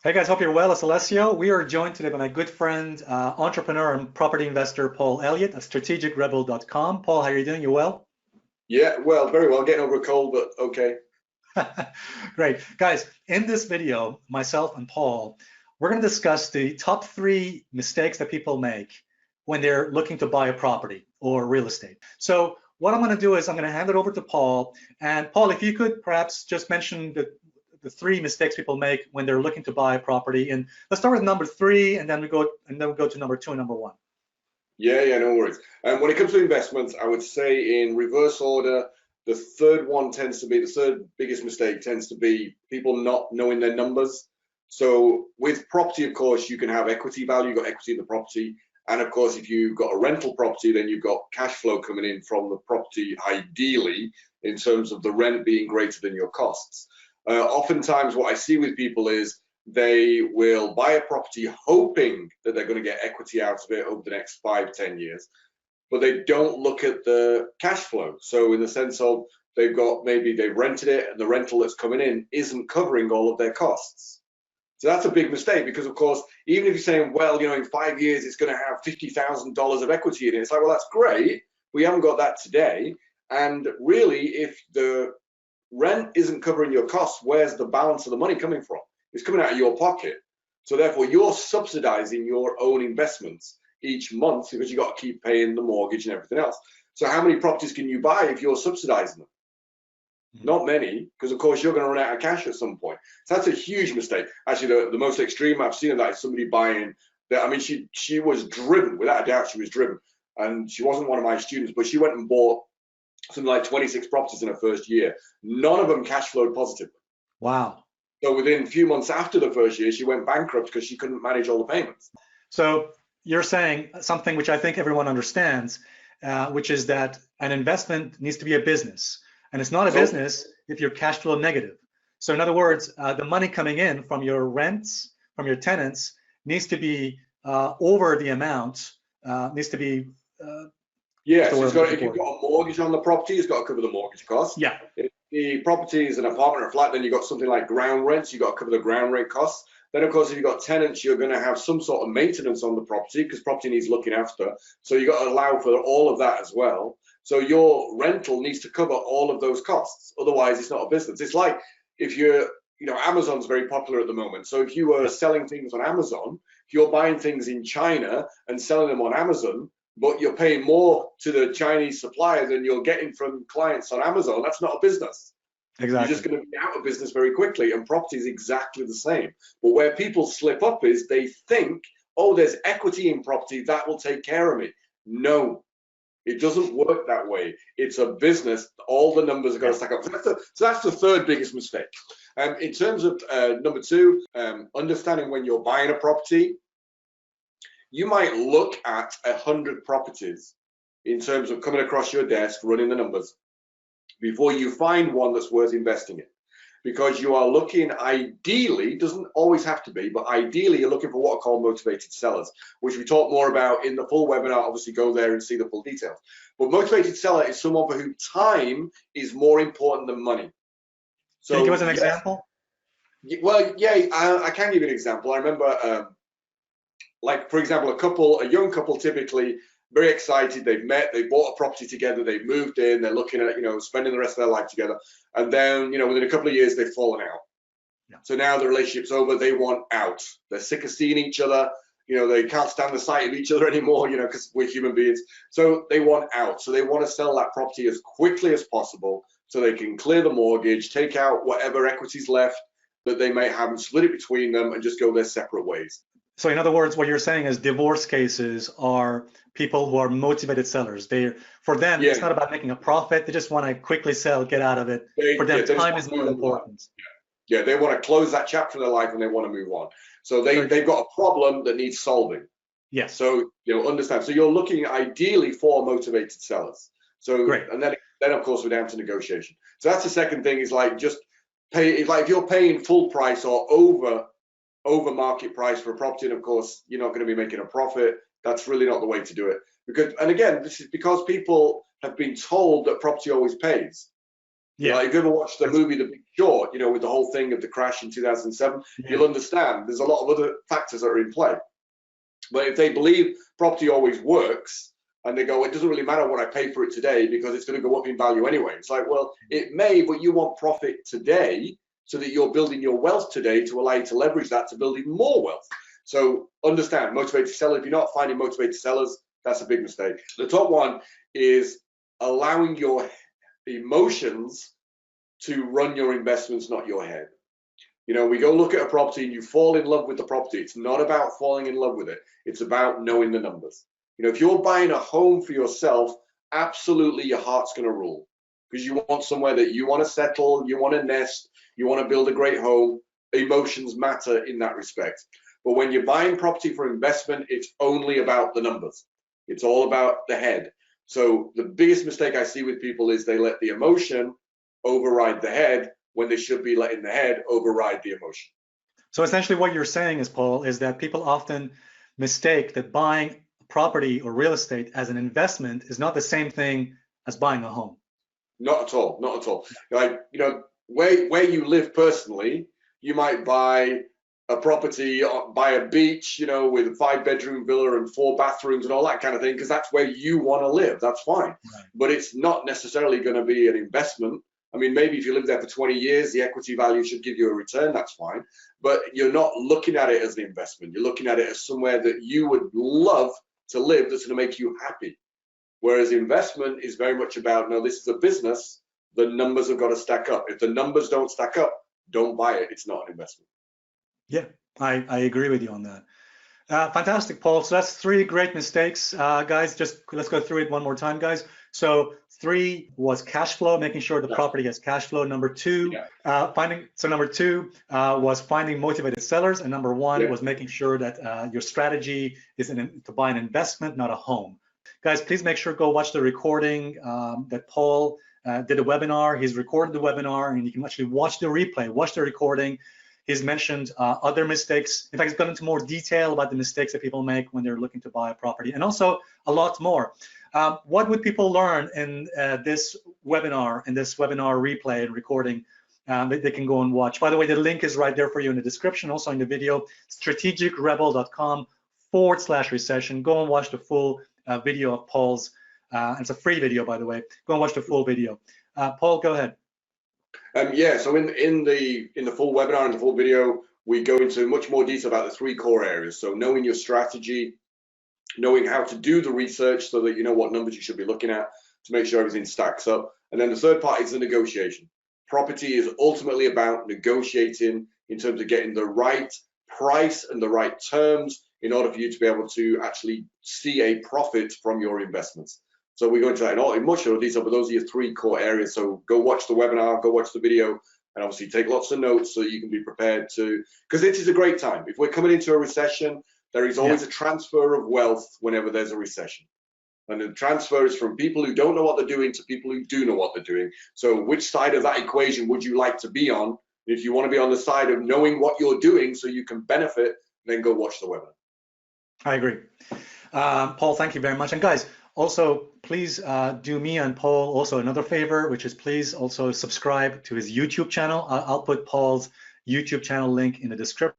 Hey guys, hope you're well. It's Alessio. We are joined today by my good friend, entrepreneur and property investor Paul Elliott at strategicrebel.com. Paul, how are you doing? You well? Yeah, well, very well. Getting over a cold, but okay. Great. Guys, in this video, myself and Paul, we're going to discuss the top three mistakes that people make when they're looking to buy a property or real estate. So what I'm going to do is I'm going to hand it over to Paul. And Paul, if you could perhaps just mention the three mistakes people make when they're looking to buy a property. And let's start with number three, and then we go to number two and number one. Yeah, no worries. And when it comes to investments, I would say in reverse order, the third biggest mistake tends to be people not knowing their numbers. So with property, of course, you can have equity value, you've got equity in the property. And of course, if you've got a rental property, then you've got cash flow coming in from the property, ideally, in terms of the rent being greater than your costs. Oftentimes what I see with people is they will buy a property hoping that they're going to get equity out of it over the next 5-10 years, but they don't look at the cash flow. So in the sense of maybe they've rented it and the rental that's coming in isn't covering all of their costs. So that's a big mistake because, of course, even if you're saying, well, in 5 years it's going to have $50,000 of equity in it, it's like, well, that's great. We haven't got that today. And really, if the rent isn't covering your costs, where's the balance of the money coming from? It's coming out of your pocket. So therefore, you're subsidizing your own investments each month because you got to keep paying the mortgage and everything else. So how many properties can you buy if you're subsidizing them? Not many, because of course you're going to run out of cash at some point. So that's a huge mistake. Actually, the most extreme I've seen of that is somebody buying that. I mean, she was driven, without a doubt, she was driven, and she wasn't one of my students, but she went and bought something like 26 properties in her first year. None of them cash flowed positively. Wow. So within a few months after the first year, she went bankrupt because she couldn't manage all the payments. So you're saying something which I think everyone understands, which is that an investment needs to be a business. And it's not a business if you're cash flow negative. So in other words, the money coming in from your rents, from your tenants, needs to be over the amount, needs to be. Yes, if you've got a mortgage on the property, it's got to cover the mortgage cost. Yeah. If the property is an apartment or a flat, then you've got something like ground rents, you've got to cover the ground rent costs. Then, of course, if you've got tenants, you're going to have some sort of maintenance on the property because property needs looking after. So you've got to allow for all of that as well. So your rental needs to cover all of those costs. Otherwise, it's not a business. It's like if Amazon's very popular at the moment. So if you were selling things on Amazon, if you're buying things in China and selling them on Amazon, but you're paying more to the Chinese supplier than you're getting from clients on Amazon, that's not a business. Exactly. You're just going to be out of business very quickly, and property is exactly the same. But where people slip up is they think, oh, there's equity in property, that will take care of me. No, it doesn't work that way. It's a business. All the numbers are going to stack up. So that's the third biggest mistake. In terms of number two, understanding when you're buying a property, you might look at 100 properties in terms of coming across your desk, running the numbers, before you find one that's worth investing in. Because you are looking, ideally, doesn't always have to be, but ideally you're looking for what are called motivated sellers, which we talk more about in the full webinar. Obviously go there and see the full details. But motivated seller is someone for whom time is more important than money. So, can you give us an example? Well, yeah, I can give you an example. I remember, like, for example, a young couple typically, very excited, they've met, they bought a property together, they've moved in, they're looking at, spending the rest of their life together. And then, within a couple of years, they've fallen out. Yeah. So now the relationship's over, they want out. They're sick of seeing each other. They can't stand the sight of each other anymore, because we're human beings. So they want out. So they want to sell that property as quickly as possible so they can clear the mortgage, take out whatever equity's left that they may have and split it between them and just go their separate ways. So in other words, what you're saying is divorce cases are people who are motivated sellers. For them, it's not about making a profit. They just want to quickly sell, get out of it. For them, time is more important. Yeah, they want to close that chapter in their life and they want to move on. So they've got a problem that needs solving. Yes. So understand. So you're looking ideally for motivated sellers. So great. And then of course we're down to negotiation. So that's the second thing, is like just pay. It's like if you're paying full price or over market price for a property, and of course you're not going to be making a profit, that's really not the way to do it. And again, this is because people have been told that property always pays. Yeah. Like, if you ever watched the movie The Big Short, with the whole thing of the crash in 2007, you'll understand there's a lot of other factors that are in play. But if they believe property always works, and they go, it doesn't really matter what I pay for it today because it's going to go up in value anyway. It's like, well, it may, but you want profit today so that you're building your wealth today to allow you to leverage that to build even more wealth. So understand, motivated seller. If you're not finding motivated sellers, that's a big mistake. The top one is allowing your emotions to run your investments, not your head. We go look at a property and you fall in love with the property. It's not about falling in love with it. It's about knowing the numbers. If you're buying a home for yourself, absolutely your heart's going to rule, because you want somewhere that you want to settle, you want to nest, you want to build a great home. Emotions matter in that respect. But when you're buying property for investment, it's only about the numbers. It's all about the head. So the biggest mistake I see with people is they let the emotion override the head when they should be letting the head override the emotion. So essentially what you're saying is, Paul, is that people often mistake that buying property or real estate as an investment is not the same thing as buying a home. Not at all, not at all. Like, where you live personally, you might buy a property by a beach, with a 5-bedroom villa and 4 bathrooms and all that kind of thing, because that's where you want to live. That's fine. Right. But it's not necessarily going to be an investment. I mean, maybe if you live there for 20 years, the equity value should give you a return. That's fine. But you're not looking at it as an investment. You're looking at it as somewhere that you would love to live, that's going to make you happy. Whereas investment is very much about, no, this is a business. The numbers have got to stack up. If the numbers don't stack up, don't buy it. It's not an investment. Yeah, I agree with you on that. Fantastic, Paul. So that's 3 great mistakes, guys. Just let's go through it one more time, guys. So 3 was cash flow, making sure the property has cash flow. Number 2, number 2 was finding motivated sellers, and number 1 was making sure that your strategy is to buy an investment, not a home. Guys, please make sure go watch the recording that Paul did a webinar. He's recorded the webinar, and you can actually watch the replay, watch the recording. He's mentioned other mistakes. In fact, he's gone into more detail about the mistakes that people make when they're looking to buy a property, and also a lot more. What would people learn in this webinar replay and recording that they can go and watch? By the way, the link is right there for you in the description, also in the video, strategicrebel.com/recession. Go and watch the full video of Paul's, and it's a free video, by the way. Go and watch the full video. Paul, go ahead. So in the full webinar and the full video, we go into much more detail about the 3 core areas. So knowing your strategy, knowing how to do the research so that you know what numbers you should be looking at to make sure everything stacks up. And then the third part is the negotiation. Property is ultimately about negotiating in terms of getting the right price and the right terms in order for you to be able to actually see a profit from your investments. So we go into that in much more detail, but those are your 3 core areas. So go watch the webinar, go watch the video, and obviously take lots of notes so you can be prepared to, because it is a great time. If we're coming into a recession, there is always a transfer of wealth whenever there's a recession. And the transfer is from people who don't know what they're doing to people who do know what they're doing. So which side of that equation would you like to be on? If you want to be on the side of knowing what you're doing so you can benefit, then go watch the webinar. I agree. Paul, thank you very much. And guys, also, please do me and Paul also another favor, which is please also subscribe to his YouTube channel. I'll put Paul's YouTube channel link in the description.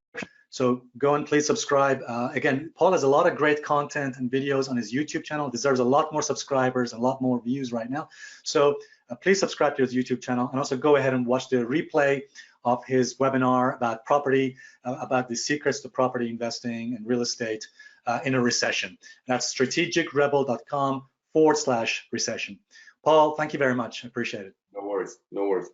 So go and please subscribe. Again, Paul has a lot of great content and videos on his YouTube channel. Deserves a lot more subscribers, a lot more views right now. So please subscribe to his YouTube channel, and also go ahead and watch the replay of his webinar about property, about the secrets to property investing and real estate in a recession. That's strategicrebel.com/recession. Paul, thank you very much. I appreciate it. No worries. No worries.